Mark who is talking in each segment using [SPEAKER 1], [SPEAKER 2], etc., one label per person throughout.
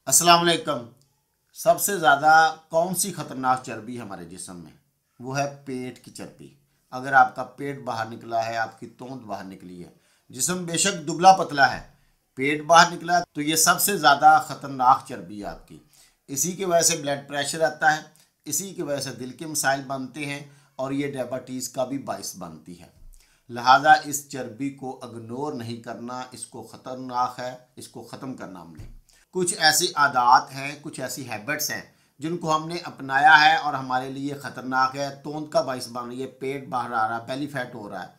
[SPEAKER 1] अस्सलाम वालेकुम। सबसे ज़्यादा कौन सी खतरनाक चर्बी हमारे जिस्म में? वो है पेट की चर्बी। अगर आपका पेट बाहर निकला है, आपकी तोंद बाहर निकली है, जिस्म बेशक दुबला पतला है, पेट बाहर निकला है, तो ये सबसे ज़्यादा खतरनाक चर्बी है आपकी। इसी की वजह से ब्लड प्रेशर आता है, इसी की वजह से दिल के मसाइल बनते हैं और ये डायबिटीज़ का भी बाइस बनती है। लिहाजा इस चर्बी को इग्नोर नहीं करना, इसको ख़तरनाक है, इसको ख़त्म करना हमने। कुछ ऐसी आदत हैं, कुछ ऐसी हैबिट्स हैं जिनको हमने अपनाया है और हमारे लिए ख़तरनाक है, तोंद का बाइस बन रही है, पेट बाहर आ रहा है, बेली फैट हो रहा है।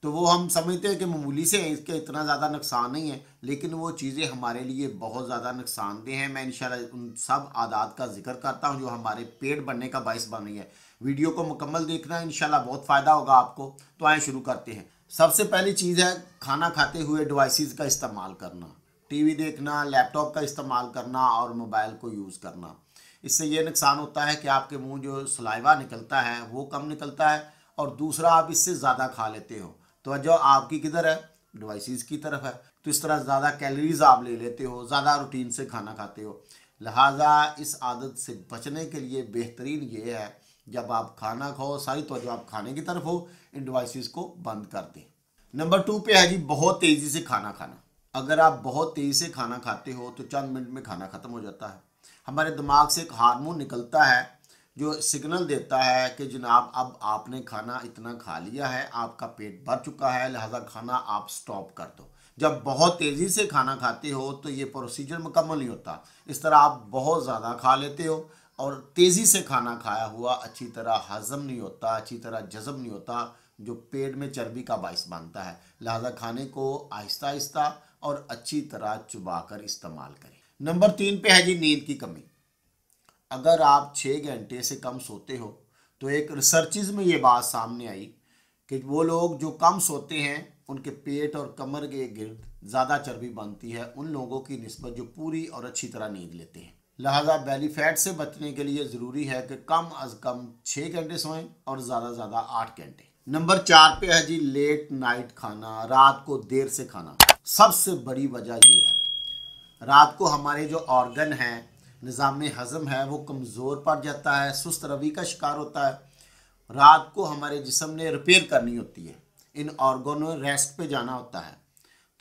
[SPEAKER 1] तो वो हम समझते हैं कि मामूली से हैं, इसके इतना ज़्यादा नुकसान नहीं है, लेकिन वो चीज़ें हमारे लिए बहुत ज़्यादा नुकसानदेह हैं। मैं इंशाल्लाह उन सब आदत का जिक्र करता हूँ जो हमारे पेट बनने का बाइस बन रही है। वीडियो को मुकम्मल देखना, इंशाल्लाह बहुत फ़ायदा होगा आपको। तो आए शुरू करते हैं। सबसे पहली चीज़ है खाना खाते हुए डिवाइसेस का इस्तेमाल करना। टीवी देखना, लैपटॉप का इस्तेमाल करना और मोबाइल को यूज़ करना। इससे ये नुकसान होता है कि आपके मुंह जो सलाइवा निकलता है वो कम निकलता है, और दूसरा आप इससे ज़्यादा खा लेते हो। तो जो आपकी किधर है? डिवाइसेस की तरफ है। तो इस तरह ज़्यादा कैलोरीज आप ले लेते हो, ज़्यादा रूटीन से खाना खाते हो। लिहाजा इस आदत से बचने के लिए बेहतरीन ये है, जब आप खाना खाओ सारी तवज्जो आप खाने की तरफ हो, इन डिवाइसेस को बंद कर दें। नंबर 2 पे है जी, बहुत तेज़ी से खाना खाना। अगर आप बहुत तेज़ी से खाना खाते हो तो चंद मिनट में खाना ख़त्म हो जाता है। हमारे दिमाग से एक हार्मोन निकलता है जो सिग्नल देता है कि जनाब अब आपने खाना इतना खा लिया है, आपका पेट भर चुका है, लिहाजा खाना आप स्टॉप कर दो। जब बहुत तेज़ी से खाना खाते हो तो ये प्रोसीजर मुकम्मल नहीं होता। इस तरह आप बहुत ज़्यादा खा लेते हो और तेज़ी से खाना खाया हुआ अच्छी तरह हज़म नहीं होता, अच्छी तरह जज़ब नहीं होता, जो पेट में चर्बी का बाइस बनता है। लिहाजा खाने को आहिस्ता आहिस्ता और अच्छी तरह चबा कर इस्तेमाल करें। नंबर 3 पे है जी, नींद की कमी। अगर आप 6 घंटे से कम सोते हो तो एक रिसर्चेज में ये बात सामने आई कि वो लोग जो कम सोते हैं उनके पेट और कमर के गिर्द ज़्यादा चर्बी बनती है उन लोगों की निस्बत जो पूरी और अच्छी तरह नींद लेते हैं। लिहाजा बेली फैट से बचने के लिए ज़रूरी है कि कम अज़ कम 6 घंटे सोएं और ज़्यादा ज़्यादा 8 घंटे। नंबर 4 पे है जी, लेट नाइट खाना, रात को देर से खाना। सबसे बड़ी वजह ये है, रात को हमारे जो ऑर्गन हैं, निज़ाम हज़म है, वो कमज़ोर पड़ जाता है, सुस्त रवि का शिकार होता है। रात को हमारे जिस्म ने रिपेयर करनी होती है, इन ऑर्गनों रेस्ट पे जाना होता है।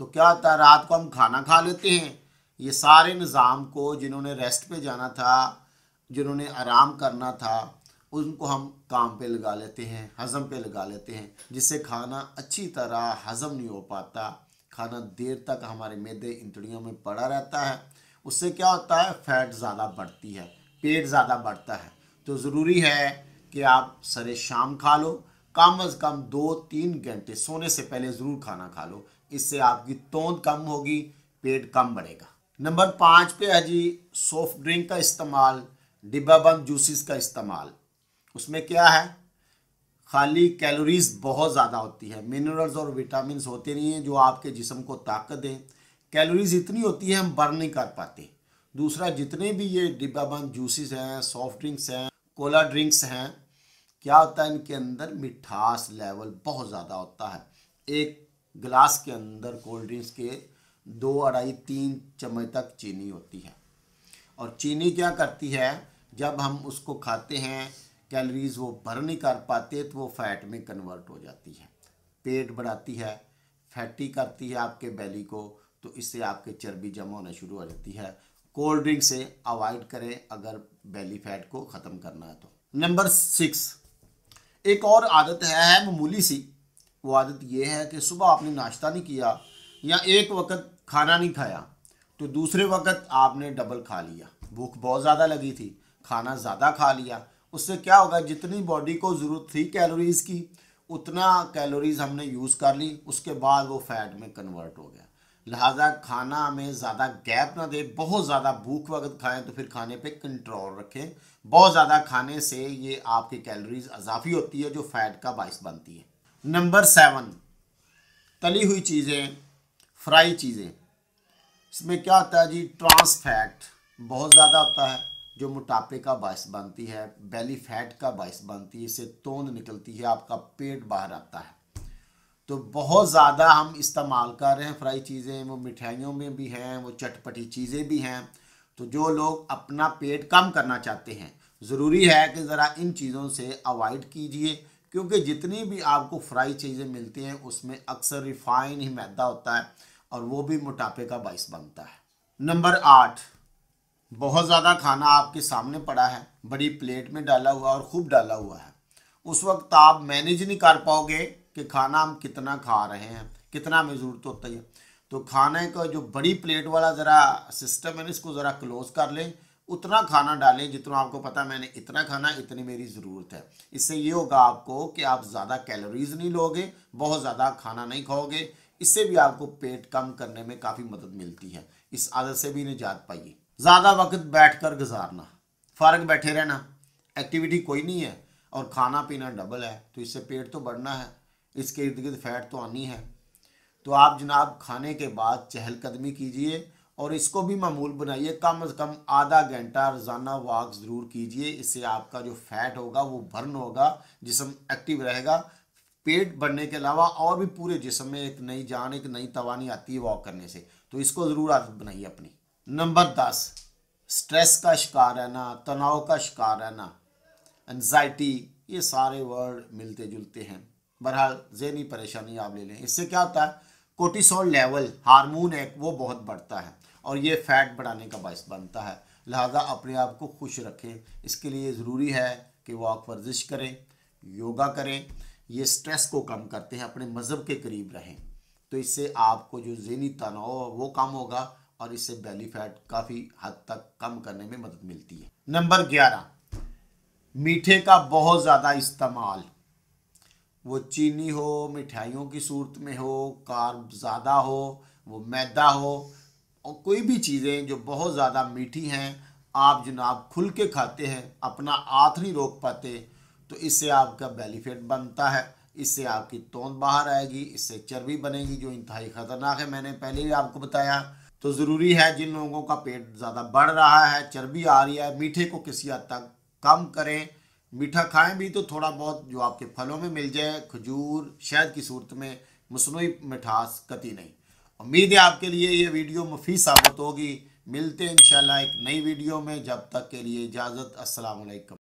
[SPEAKER 1] तो क्या होता है, रात को हम खाना खा लेते हैं, ये सारे निज़ाम को जिन्होंने रेस्ट पे जाना था, जिन्होंने आराम करना था, उनको हम काम पे लगा लेते हैं, हज़म पे लगा लेते हैं, जिससे खाना अच्छी तरह हज़म नहीं हो पाता। खाना देर तक हमारे मैदे इंतड़ियों में पड़ा रहता है। उससे क्या होता है, फैट ज़्यादा बढ़ती है, पेट ज़्यादा बढ़ता है। तो ज़रूरी है कि आप सरे शाम खा लो, कम अज़ कम 2-3 घंटे सोने से पहले ज़रूर खाना खा लो। इससे आपकी तोंद कम होगी, पेट कम बढ़ेगा। नंबर 5 पे है जी, सॉफ्ट ड्रिंक का इस्तेमाल, डिब्बा बंद जूसेस का इस्तेमाल। उसमें क्या है, खाली कैलोरीज बहुत ज़्यादा होती है, मिनरल्स और विटामिन होते नहीं हैं जो आपके जिस्म को ताकत दें। कैलोरीज इतनी होती है हम बर्न नहीं कर पाते। दूसरा, जितने भी ये डिब्बाबंद जूसेस हैं, सॉफ्ट ड्रिंक्स हैं, कोला ड्रिंक्स हैं, क्या होता है, इनके अंदर मिठास लेवल बहुत ज़्यादा होता है। एक गिलास के अंदर कोल्ड ड्रिंक्स के 2, 2.5, 3 चम्मच तक चीनी होती है। और चीनी क्या करती है, जब हम उसको खाते हैं कैलोरीज वो बर्न नहीं कर पाते तो वो फैट में कन्वर्ट हो जाती है, पेट बढ़ाती है, फैटी करती है आपके बेली को। तो इससे आपके चर्बी जमा होना शुरू हो जाती है। कोल्ड ड्रिंक से अवॉइड करें अगर बेली फैट को ख़त्म करना है तो। नंबर 6, एक और आदत है मामूली सी। वो आदत ये है कि सुबह आपने नाश्ता नहीं किया या एक वक्त खाना नहीं खाया तो दूसरे वक्त आपने डबल खा लिया। भूख बहुत ज़्यादा लगी थी, खाना ज़्यादा खा लिया। उससे क्या होगा, जितनी बॉडी को ज़रूरत थी कैलोरीज़ की, उतना कैलोरीज़ हमने यूज़ कर ली, उसके बाद वो फैट में कन्वर्ट हो गया। लिहाजा खाना में ज़्यादा गैप ना दें। बहुत ज़्यादा भूख वक्त खाएं तो फिर खाने पे कंट्रोल रखें। बहुत ज़्यादा खाने से ये आपकी कैलोरीज इजाफी होती है जो फैट का बाइस बनती है। नंबर 7, तली हुई चीज़ें, फ्राई चीज़ें। इसमें क्या होता है जी, ट्रांस फैट बहुत ज़्यादा होता है जो मोटापे का बायस बनती है, बेली फैट का बायस बनती है, इससे तोंद निकलती है, आपका पेट बाहर आता है। तो बहुत ज़्यादा हम इस्तेमाल कर रहे हैं फ्राई चीज़ें, वो मिठाइयों में भी हैं, वो चटपटी चीज़ें भी हैं। तो जो लोग अपना पेट कम करना चाहते हैं, ज़रूरी है कि ज़रा इन चीज़ों से अवॉइड कीजिए, क्योंकि जितनी भी आपको फ्राई चीज़ें मिलती हैं उसमें अक्सर रिफाइन ही मैदा होता है और वो भी मोटापे का बाइस बनता है। नंबर 8, बहुत ज़्यादा खाना आपके सामने पड़ा है, बड़ी प्लेट में डाला हुआ और खूब डाला हुआ है, उस वक्त आप मैनेज नहीं कर पाओगे कि खाना हम कितना खा रहे हैं, कितना हमें ज़रूरत होती है। तो खाने का जो बड़ी प्लेट वाला ज़रा सिस्टम है ना, इसको ज़रा क्लोज कर लें, उतना खाना डालें जितना आपको पता है मैंने इतना खाना, इतनी मेरी ज़रूरत है। इससे ये होगा आपको कि आप ज़्यादा कैलोरीज नहीं लोगे, बहुत ज़्यादा खाना नहीं खाओगे, इससे भी आपको पेट कम करने में काफ़ी मदद मिलती है। इस आदत से भी निजात पाइए। ज़्यादा वक्त बैठकर गुजारना, फ़ारग बैठे रहना, एक्टिविटी कोई नहीं है और खाना पीना डबल है, तो इससे पेट तो बढ़ना है, इसके इर्द गिर्द फैट तो आनी है। तो आप जनाब खाने के बाद चहलकदमी कीजिए और इसको भी मामूल बनाइए, कम से कम आधा घंटा रोज़ाना वॉक ज़रूर कीजिए। इससे आपका जो फैट होगा वो बर्न होगा, जिस्म एक्टिव रहेगा। पेट बढ़ने के अलावा और भी पूरे जिस्म में एक नई जान, एक नई तवानी आती है वॉक करने से, तो इसको ज़रूर आदत बनाइए अपनी। नंबर 10, स्ट्रेस का शिकार रहना, तनाव का शिकार रहना, एंजाइटी, ये सारे वर्ड मिलते जुलते हैं। बहरहाल ज़हनी परेशानी आप ले लें, इससे क्या होता है, कोर्टिसोल लेवल हार्मोन है वो बहुत बढ़ता है और ये फैट बढ़ाने का बायस बनता है। लिहाजा अपने आप को खुश रखें, इसके लिए ज़रूरी है कि वॉक वर्जिश करें, योगा करें, ये स्ट्रेस को कम करते हैं, अपने मज़हब के करीब रहें, तो इससे आपको जो ज़हनी तनाव है वो कम होगा और इससे बेली फैट काफ़ी हद तक कम करने में मदद मिलती है। नंबर 11, मीठे का बहुत ज़्यादा इस्तेमाल, वो चीनी हो, मिठाइयों की सूरत में हो, कार्ब ज़्यादा हो, वो मैदा हो, और कोई भी चीज़ें जो बहुत ज़्यादा मीठी हैं आप जनाब खुल के खाते हैं, अपना हाथ नहीं रोक पाते, तो इससे आपका बेली फैट बनता है, इससे आपकी तोंद बाहर आएगी, इससे चर्बी बनेगी जो इंतहाई ख़तरनाक है, मैंने पहले ही आपको बताया। तो ज़रूरी है जिन लोगों का पेट ज़्यादा बढ़ रहा है, चर्बी आ रही है, मीठे को किसी हद तक कम करें। मीठा खाएं भी तो थोड़ा बहुत जो आपके फलों में मिल जाए, खजूर, शहद की सूरत में, मसनूई मिठास कतई नहीं। उम्मीद है आपके लिए ये वीडियो मुफीद साबित होगी। मिलते हैं इंशाल्लाह एक नई वीडियो में, जब तक के लिए इजाज़त, अस्सलाम वालेकुम।